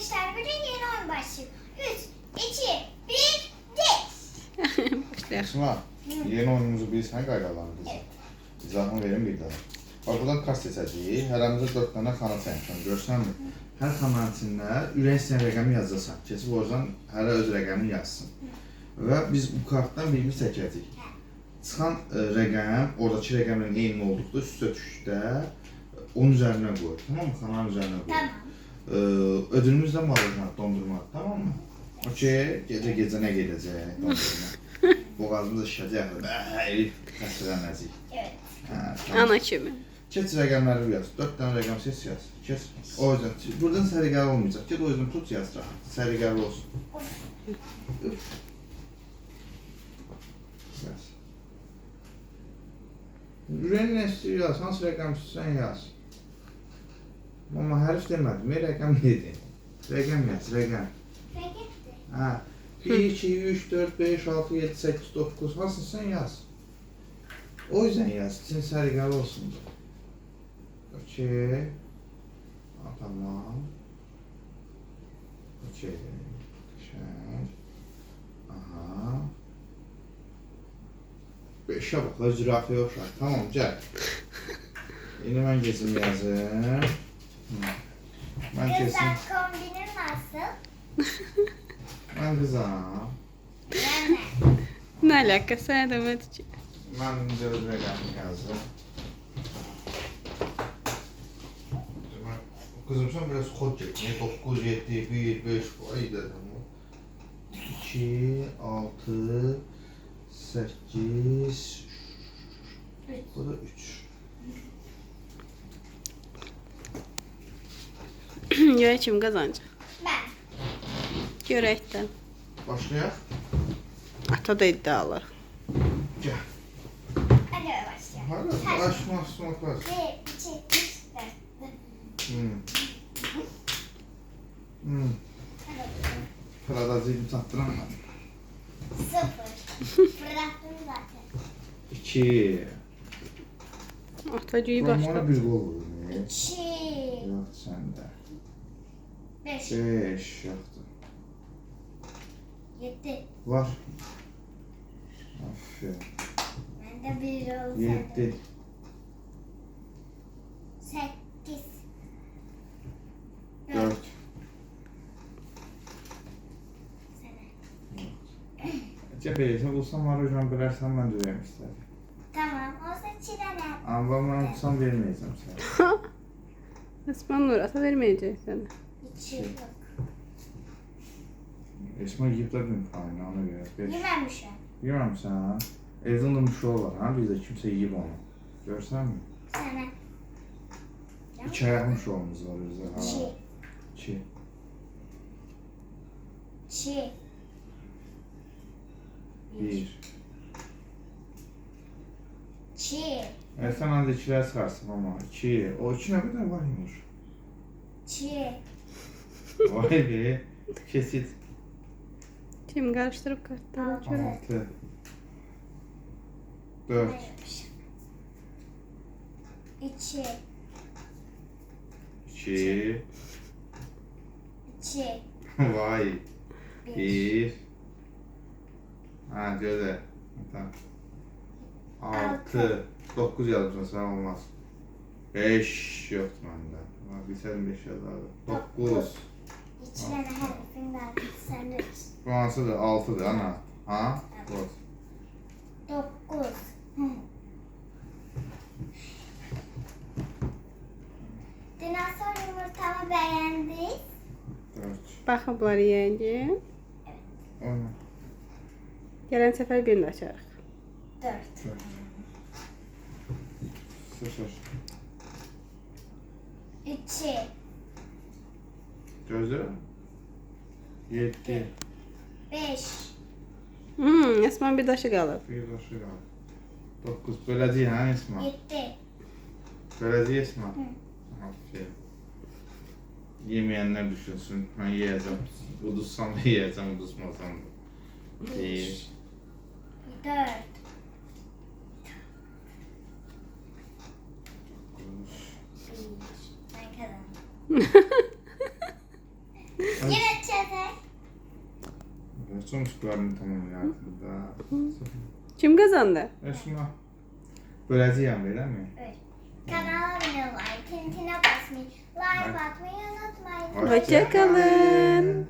arkadaşlar bugün yeni oyun başlıyor. 3, 2, 1, geç. Başlayalım. Esma, yeni oyunumuzu bilirsən qaydalarını bizə. İzahını verin bir daha. Bax, buradan kart seçəcəyik. Hərəmizə 4 dənə xana saymışam, görsənmi? Hər xananın içində ürək istəyən rəqəmi yazacaqsan. Keçib oradan hərə öz rəqəmini yazsın. Və biz bu kartdan birini çəkəcəyik. Çıxan rəqəm, oradakı rəqəmlərin eyni olduqda üstə düşdükdə onun üzərinə qoy. Tamam mı? Xananın üzərinə qoy. Tamam. Ödülümüz də malına dondurma. Tamam mı? Okey, gecə nə gedəcək dondurma. Boğazımız şişəcək. Elif xəstələnəcək. Evet. Ana kimi. Keç rəqəmləri yaz. 4 dənə rəqəm seç yaz. Keç. O yüzden buradan səliqəli olmayacaq. Get o yüzden tut yaz rahat. Səliqəli olsun. Üf. Yaz. Ürəyin nə istəyir yaz. Hansı rəqəm istəyirsən yaz. Ama hərf demədim. Rəqəm dedin. Rəqəm yaz. Rəqəm. Renkli. Ha. 1, 2, 3, 4, 5, 6, 7, 8, 9. Hansın sen yaz. O yüzden yaz. Için səliqəli olsun. Okey. Ha, tamam. Okey. Şək. Aha. 5'e bak. La zürafeye oxşar. Tamam, gəl. Yine mən gezim yazım. Mən Kızlar kesin. kombinin nasıl? Mən qızam. Yani. Ne alaka? Sen demedik ki. Mən də öz rəqəmimi yazdım. Kızım sen biraz kod çek. 9, 7, 1, 5, ay dedim. 2, 6, 8, bu da 3. Görək kim kazanacak. Ben. Görəkdən. Başlayaq. Ata da iddialı. Gəl. Hadi başlayalım. Hala başlasın var. 1, 2, 3, 4. Hadi bakalım. Fıradacıyım çatdıramadım. 0. Fırlattım zaten. 2. Atacıyı Romana başladı. bir gol vurdu. 2. Yok sende. 5. 5 yoktu. 7. Var. Aferin. Bende 1 olsaydı. 7. 8. 4. Cəbəyə, sən bulsan var hocam bilərsən mən də vermək istədim. Tamam. Olsa çileler. Amma mən bulsam verməyəcəm sənə. Esman Nur ata vermeyecek sana. 2 yok. Esma yiyib də gün payını ona görə. Yememişim. Yeməmsən. Evdə onun uşağı var ha bizdə kimsə yiyib onu. Görsənmi? Sana. 2 ayaqlı uşağımız var bizdə. 2. 2. 2. 1. 2. Sən ancaq 2-lər çıxarsın amma 2. O 2 nə qədər var imiş? 2. Vay be. Kesit. Kim karıştırıp kartları açıyor. 6. 4. 2. 2. 2. Vay. 1. 1. Ha gözle. Tamam. 6. 9 yazmışsın sen olmaz. 5 yoktu bende. Bak bilseydim 5 yazardı. 9. İçine de harfinden sandviç. Bu ansı da 6'dır ana. Ha? Bak. 9. Dinozor yumurtamı beğendiniz. 4. Baxıblar yenge. Oyna. Gələn səfər birini də açarıq. 4. 0. 2. Gözle. 7. 5. Esman bir daşı qalıb. Bir başı kaldı. 9. Böyle değil ha Esma? 7. Böyle değil Esma. Aferin. Yemeyenler düşünsün. Ben yiyeceğim. Uduzsam da yiyeceğim, uduzmasam da. 1. 4. 1. Ben kazandım. Sonuçlarını tamamlayardım da. Kim kazandı? Şuna böləcəyəm, eləmi? Evet. Kanala abone olmayı, tintine basmayı, like atmayı unutmayın. Hoşça kalın.